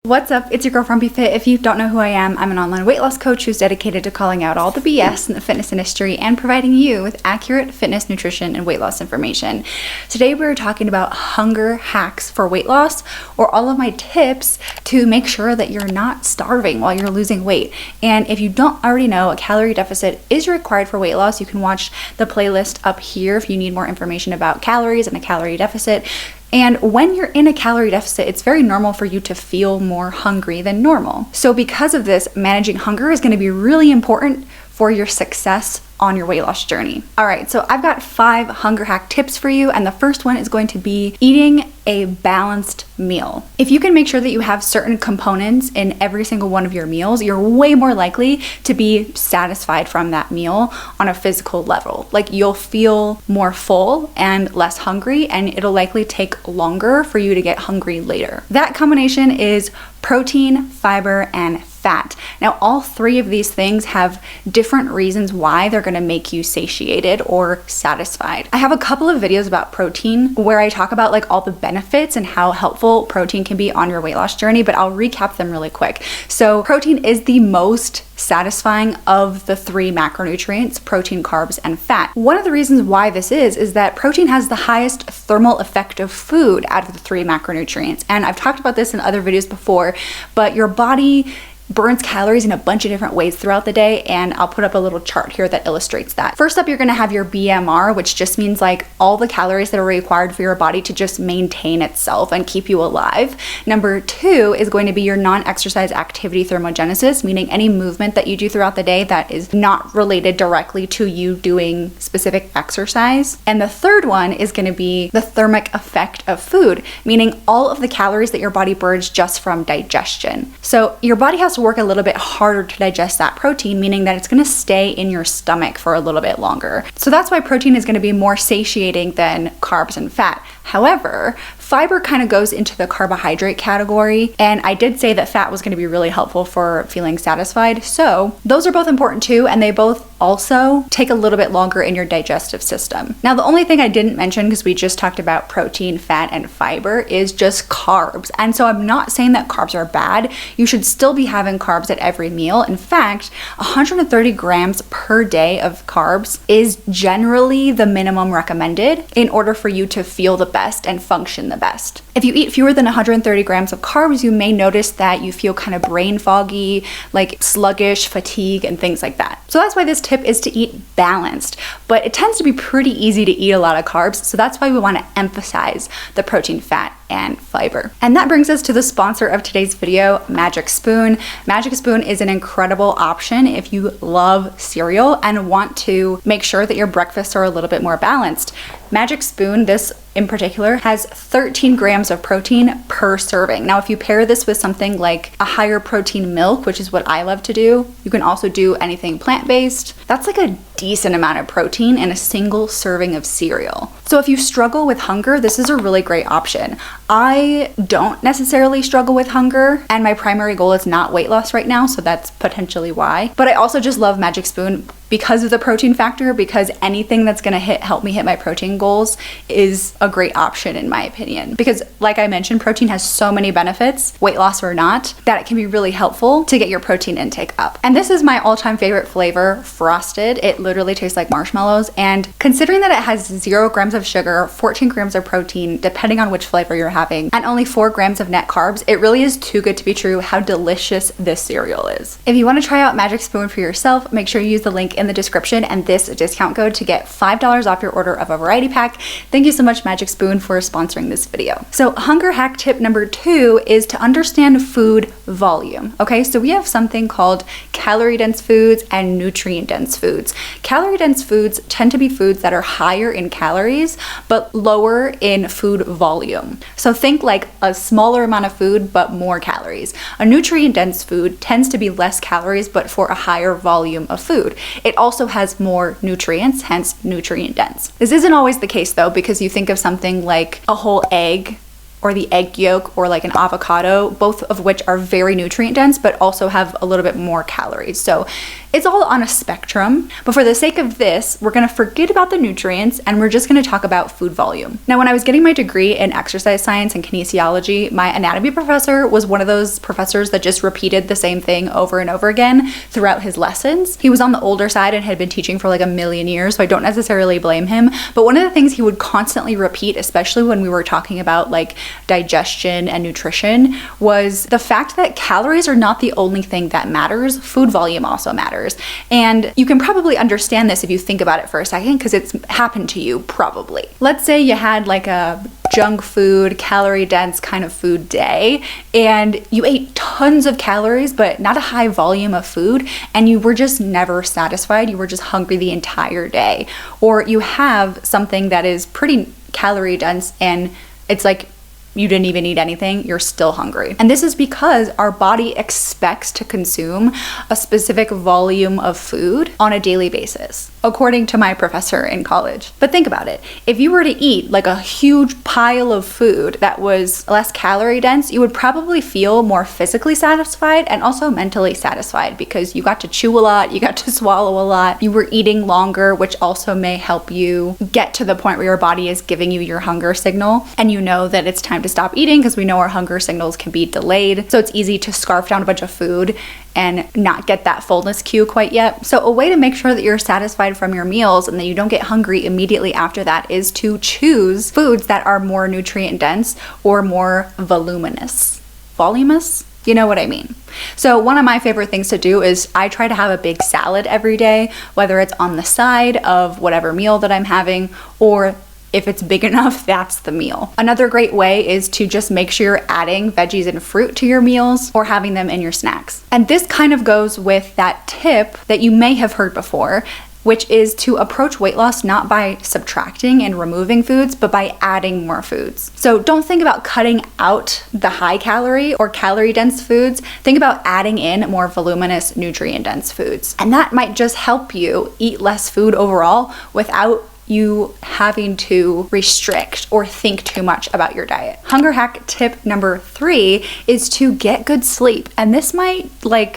What's up? It's your girl from FREEBIES. If you don't know who I am, I'm an online weight loss coach who's dedicated to calling out all the BS in the fitness industry and providing you with accurate fitness, nutrition, and weight loss information. Today we're talking about hunger hacks for weight loss, or all of my tips to make sure that you're not starving while you're losing weight. And if you don't already know, a calorie deficit is required for weight loss. You can watch the playlist up here if you need more information about calories and a calorie deficit. And when you're in a calorie deficit, it's very normal for you to feel more hungry than normal. So because of this, managing hunger is going to be really important for your success on your weight loss journey. All right, so I've got 5 hunger hack tips for you, and the first one is going to be eating a balanced meal. If you can make sure that you have certain components in every single one of your meals, you're way more likely to be satisfied from that meal on a physical level. Like, you'll feel more full and less hungry, and it'll likely take longer for you to get hungry later. That combination is protein, fiber, and fat. Now, all 3 of these things have different reasons why they're gonna make you satiated or satisfied. I have a couple of videos about protein where I talk about like all the benefits and how helpful protein can be on your weight loss journey, but I'll recap them really quick. So protein is the most satisfying of the 3 macronutrients: protein, carbs, and fat. One of the reasons why this is that protein has the highest thermal effect of food out of the 3 macronutrients. And I've talked about this in other videos before, but your body burns calories in a bunch of different ways throughout the day, and I'll put up a little chart here that illustrates that. First up, you're gonna have your BMR, which just means like all the calories that are required for your body to just maintain itself and keep you alive. Number 2 is going to be your non-exercise activity thermogenesis, meaning any movement that you do throughout the day that is not related directly to you doing specific exercise. And the third one is gonna be the thermic effect of food, meaning all of the calories that your body burns just from digestion. So your body has to work a little bit harder to digest that protein, meaning that it's going to stay in your stomach for a little bit longer. So that's why protein is going to be more satiating than carbs and fat. However, fiber kind of goes into the carbohydrate category, and I did say that fat was going to be really helpful for feeling satisfied. So those are both important too, and they both also take a little bit longer in your digestive system. Now, the only thing I didn't mention, because we just talked about protein, fat, and fiber, is just carbs. And so I'm not saying that carbs are bad. You should still be having carbs at every meal. In fact, 130 grams per day of carbs is generally the minimum recommended in order for you to feel the best and function the best. If you eat fewer than 130 grams of carbs, you may notice that you feel kind of brain foggy, like sluggish, fatigue, and things like that. So that's why this tip is to eat balanced, but it tends to be pretty easy to eat a lot of carbs, so that's why we want to emphasize the protein, fat, and fiber. And that brings us to the sponsor of today's video, Magic Spoon. Magic Spoon is an incredible option if you love cereal and want to make sure that your breakfasts are a little bit more balanced. Magic Spoon, this in particular, has 13 grams of protein per serving. Now, if you pair this with something like a higher protein milk, which is what I love to do, you can also do anything plant-based. That's like a decent amount of protein in a single serving of cereal. So if you struggle with hunger, this is a really great option. I don't necessarily struggle with hunger, and my primary goal is not weight loss right now, so that's potentially why. But I also just love Magic Spoon because of the protein factor, because anything that's gonna help me hit my protein goals is a great option in my opinion. Because like I mentioned, protein has so many benefits, weight loss or not, that it can be really helpful to get your protein intake up. And this is my all-time favorite flavor, Frosted. It literally tastes like marshmallows, and considering that it has 0 grams of sugar, 14 grams of protein, depending on which flavor you're having, and only 4 grams of net carbs, it really is too good to be true how delicious this cereal is. If you want to try out Magic Spoon for yourself, make sure you use the link in the description and this discount code to get $5 off your order of a variety pack. Thank you so much, Magic Spoon, for sponsoring this video. So hunger hack tip number 2 is to understand food volume. Okay, so we have something called calorie dense foods and nutrient dense foods. Calorie dense foods tend to be foods that are higher in calories but lower in food volume. So think like a smaller amount of food but more calories. A nutrient dense food tends to be less calories but for a higher volume of food. It also has more nutrients, hence nutrient dense. This isn't always the case though, because you think of something like a whole egg or the egg yolk or like an avocado, both of which are very nutrient dense but also have a little bit more calories. So It's all on a spectrum, but for the sake of this, we're gonna forget about the nutrients and we're just gonna talk about food volume. Now, when I was getting my degree in exercise science and kinesiology, my anatomy professor was one of those professors that just repeated the same thing over and over again throughout his lessons. He was on the older side and had been teaching for like a million years, so I don't necessarily blame him. But one of the things he would constantly repeat, especially when we were talking about like digestion and nutrition, was the fact that calories are not the only thing that matters. Food volume also matters. And you can probably understand this if you think about it for a second, because it's happened to you probably. Let's say you had like a junk food, calorie dense kind of food day, and you ate tons of calories, but not a high volume of food, and you were just never satisfied. You were just hungry the entire day. Or you have something that is pretty calorie dense and it's like you didn't even eat anything, you're still hungry. And this is because our body expects to consume a specific volume of food on a daily basis, according to my professor in college. But think about it. If you were to eat like a huge pile of food that was less calorie dense, you would probably feel more physically satisfied and also mentally satisfied because you got to chew a lot, you got to swallow a lot, you were eating longer, which also may help you get to the point where your body is giving you your hunger signal and you know that it's time to stop eating, because we know our hunger signals can be delayed. So it's easy to scarf down a bunch of food and not get that fullness cue quite yet. So a way to make sure that you're satisfied from your meals and that you don't get hungry immediately after that is to choose foods that are more nutrient dense or more voluminous. Voluminous? You know what I mean. So one of my favorite things to do is I try to have a big salad every day, whether it's on the side of whatever meal that I'm having, or if it's big enough, that's the meal. Another great way is to just make sure you're adding veggies and fruit to your meals or having them in your snacks. And this kind of goes with that tip that you may have heard before, which is to approach weight loss not by subtracting and removing foods, but by adding more foods. So don't think about cutting out the high calorie or calorie dense foods. Think about adding in more voluminous, nutrient dense foods. And that might just help you eat less food overall without you having to restrict or think too much about your diet. Hunger hack tip number 3 is to get good sleep. And this might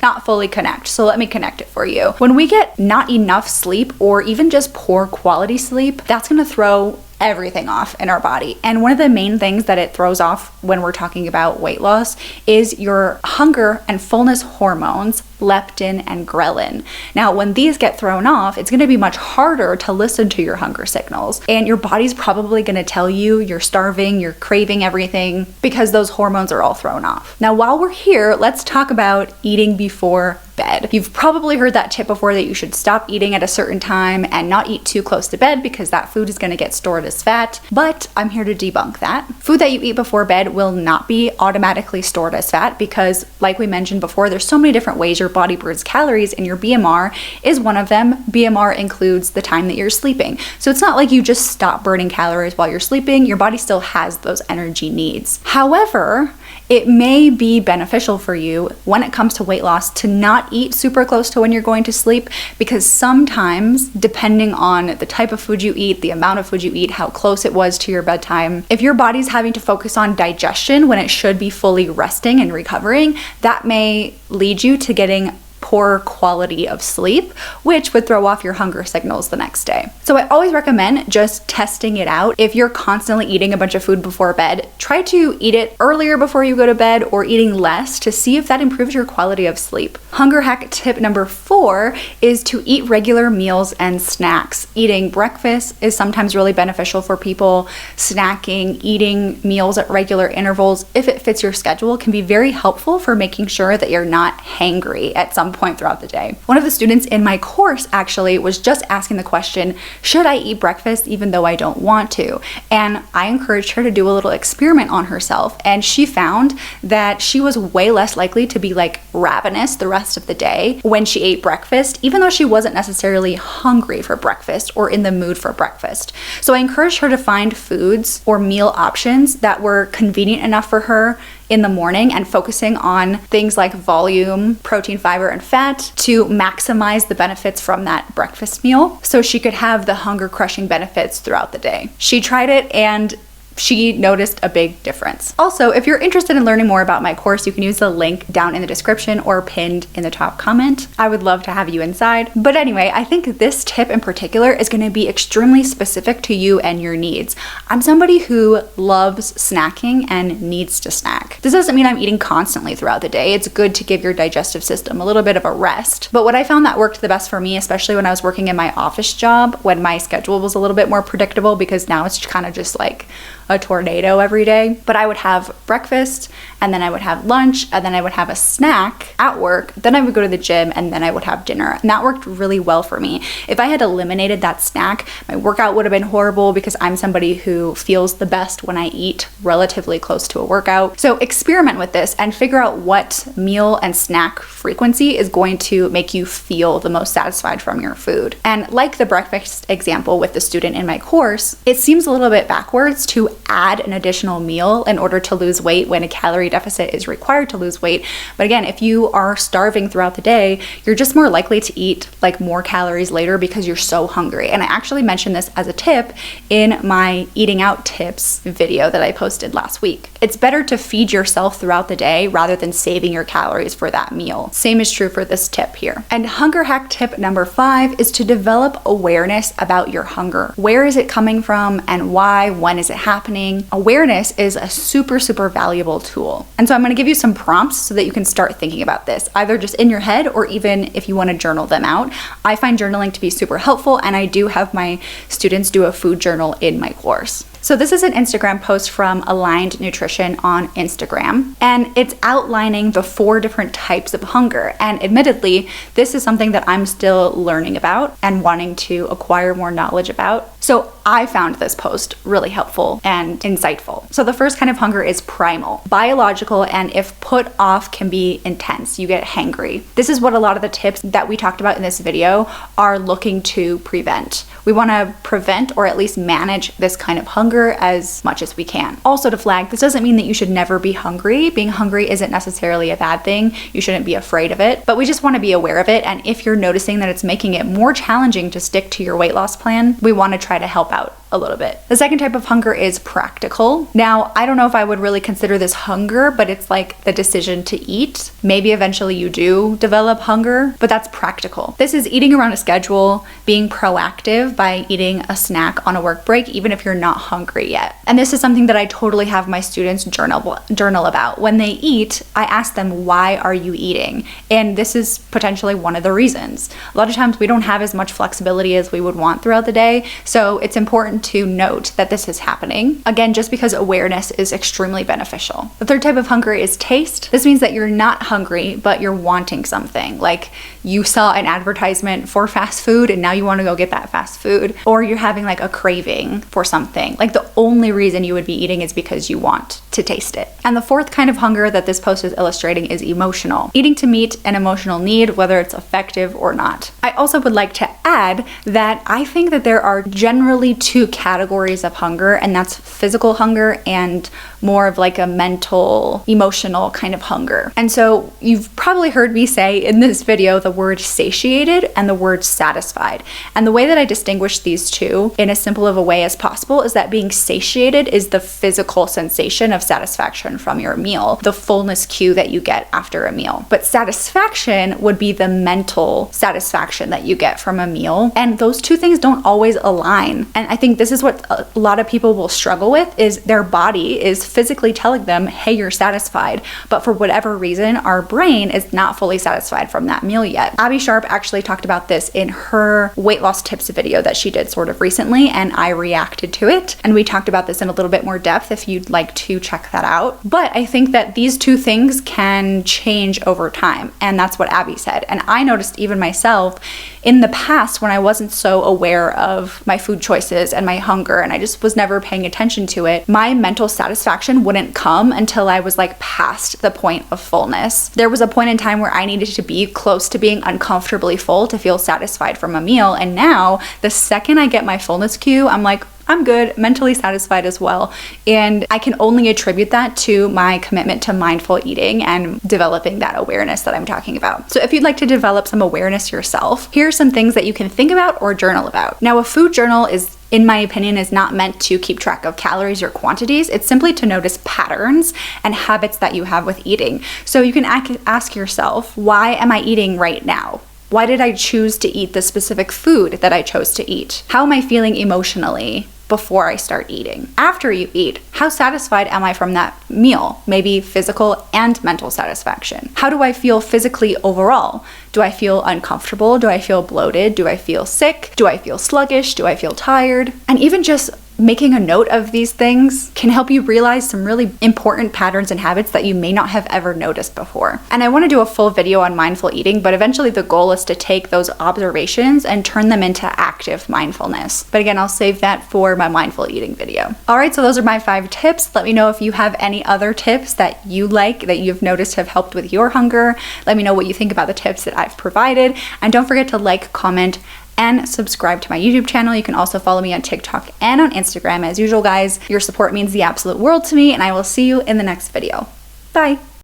not fully connect, so let me connect it for you. When we get not enough sleep or even just poor quality sleep, that's gonna throw everything off in our body. And one of the main things that it throws off when we're talking about weight loss is your hunger and fullness hormones, leptin and ghrelin. Now, when these get thrown off, it's going to be much harder to listen to your hunger signals. And your body's probably going to tell you you're starving, you're craving everything, because those hormones are all thrown off. Now, while we're here, let's talk about eating before bed. You've probably heard that tip before, that you should stop eating at a certain time and not eat too close to bed because that food is going to get stored as fat. But I'm here to debunk that. Food that you eat before bed will not be automatically stored as fat because, like we mentioned before, there's so many different ways your body burns calories, and your BMR is one of them. BMR includes the time that you're sleeping. So it's not like you just stop burning calories while you're sleeping. Your body still has those energy needs. However, it may be beneficial for you when it comes to weight loss to not eat super close to when you're going to sleep, because sometimes, depending on the type of food you eat, the amount of food you eat, how close it was to your bedtime, if your body's having to focus on digestion when it should be fully resting and recovering, that may lead you to getting poor quality of sleep, which would throw off your hunger signals the next day. So I always recommend just testing it out. If you're constantly eating a bunch of food before bed, try to eat it earlier before you go to bed or eating less to see if that improves your quality of sleep. Hunger hack tip number 4 is to eat regular meals and snacks. Eating breakfast is sometimes really beneficial for people. Snacking, eating meals at regular intervals, if it fits your schedule, can be very helpful for making sure that you're not hangry at some point throughout the day. One of the students in my course actually was just asking the question, should I eat breakfast even though I don't want to? And I encouraged her to do a little experiment on herself, and she found that she was way less likely to be ravenous the rest of the day when she ate breakfast, even though she wasn't necessarily hungry for breakfast or in the mood for breakfast. So I encouraged her to find foods or meal options that were convenient enough for her in the morning and focusing on things like volume, protein, fiber, and fat to maximize the benefits from that breakfast meal so she could have the hunger crushing benefits throughout the day. She tried it and she noticed a big difference. Also, if you're interested in learning more about my course, you can use the link down in the description or pinned in the top comment. I would love to have you inside. But anyway, I think this tip in particular is going to be extremely specific to you and your needs. I'm somebody who loves snacking and needs to snack. This doesn't mean I'm eating constantly throughout the day. It's good to give your digestive system a little bit of a rest. But what I found that worked the best for me, especially when I was working in my office job, when my schedule was a little bit more predictable, because now it's kind of just like a tornado every day. But I would have breakfast, and then I would have lunch, and then I would have a snack at work, then I would go to the gym, and then I would have dinner. And that worked really well for me. If I had eliminated that snack, my workout would have been horrible, because I'm somebody who feels the best when I eat relatively close to a workout. So experiment with this and figure out what meal and snack frequency is going to make you feel the most satisfied from your food. And like the breakfast example with the student in my course, it seems a little bit backwards to add an additional meal in order to lose weight when a calorie deficit is required to lose weight. But again, if you are starving throughout the day, you're just more likely to eat like more calories later because you're so hungry. And I actually mentioned this as a tip in my eating out tips video that I posted last week. It's better to feed yourself throughout the day rather than saving your calories for that meal. Same is true for this tip here. And hunger hack tip number 5 is to develop awareness about your hunger. Where is it coming from and why? When is it happening? Awareness is a super valuable tool. And so I'm going to give you some prompts so that you can start thinking about this, either just in your head or even if you want to journal them out. I find journaling to be super helpful, and I do have my students do a food journal in my course. So this is an Instagram post from Aligned Nutrition on Instagram, and it's outlining the 4 different types of hunger. And admittedly, this is something that I'm still learning about and wanting to acquire more knowledge about. So I found this post really helpful and insightful. So the first kind of hunger is primal, biological, and if put off can be intense. You get hangry. This is what a lot of the tips that we talked about in this video are looking to prevent. We want to prevent or at least manage this kind of hunger as much as we can. Also to flag, this doesn't mean that you should never be hungry. Being hungry isn't necessarily a bad thing. You shouldn't be afraid of it, but we just want to be aware of it. And if you're noticing that it's making it more challenging to stick to your weight loss plan, we want to try to help out a little bit. The second type of hunger is practical. Now, I don't know if I would really consider this hunger, but it's like the decision to eat. Maybe eventually you do develop hunger, but that's practical. This is eating around a schedule, being proactive by eating a snack on a work break, even if you're not hungry yet. And this is something that I totally have my students journal about. When they eat, I ask them, why are you eating? And this is potentially one of the reasons. A lot of times we don't have as much flexibility as we would want throughout the day, so it's important to note that this is happening. Again, just because awareness is extremely beneficial. The third type of hunger is taste. This means that you're not hungry, but you're wanting something. Like you saw an advertisement for fast food and now you want to go get that fast food, or you're having like a craving for something. Like the only reason you would be eating is because you want to taste it. And the fourth kind of hunger that this post is illustrating is emotional. Eating to meet an emotional need, whether it's effective or not. I also would like to add that I think that there are generally 2 categories of hunger, and that's physical hunger and more of like a mental, emotional kind of hunger. And so you've probably heard me say in this video the word satiated and the word satisfied. And the way that I distinguish these two in as simple of a way as possible is that being satiated is the physical sensation of satisfaction from your meal, the fullness cue that you get after a meal. But satisfaction would be the mental satisfaction that you get from a meal. And those 2 things don't always align. And I think this is what a lot of people will struggle with, is their body is physically telling them, hey, you're satisfied. But for whatever reason, our brain is not fully satisfied from that meal yet. Abby Sharp actually talked about this in her weight loss tips video that she did sort of recently, and I reacted to it. And we talked about this in a little bit more depth if you'd like to check that out. But I think that these 2 things can change over time. And that's what Abby said. And I noticed even myself in the past when I wasn't so aware of my food choices and my hunger, and I just was never paying attention to it, my mental satisfaction wouldn't come until I was like past the point of fullness. There was a point in time where I needed to be close to being uncomfortably full to feel satisfied from a meal. And now the second I get my fullness cue, I'm like, I'm good, mentally satisfied as well. And I can only attribute that to my commitment to mindful eating and developing that awareness that I'm talking about. So if you'd like to develop some awareness yourself, here are some things that you can think about or journal about. Now, a food journal is in my opinion, is not meant to keep track of calories or quantities. It's simply to notice patterns and habits that you have with eating. So you can ask yourself, why am I eating right now? Why did I choose to eat the specific food that I chose to eat? How am I feeling emotionally before I start eating? After you eat, how satisfied am I from that meal? Maybe physical and mental satisfaction. How do I feel physically overall? Do I feel uncomfortable? Do I feel bloated? Do I feel sick? Do I feel sluggish? Do I feel tired? And even just making a note of these things can help you realize some really important patterns and habits that you may not have ever noticed before. And I want to do a full video on mindful eating, but eventually the goal is to take those observations and turn them into active mindfulness. But again, I'll save that for my mindful eating video. All right, so those are my 5 tips. Let me know if you have any other tips that you like, that you've noticed have helped with your hunger. Let me know what you think about the tips that I've provided. And don't forget to like, comment, and subscribe to my YouTube channel. You can also follow me on TikTok and on Instagram. As usual, guys, your support means the absolute world to me, and I will see you in the next video. Bye.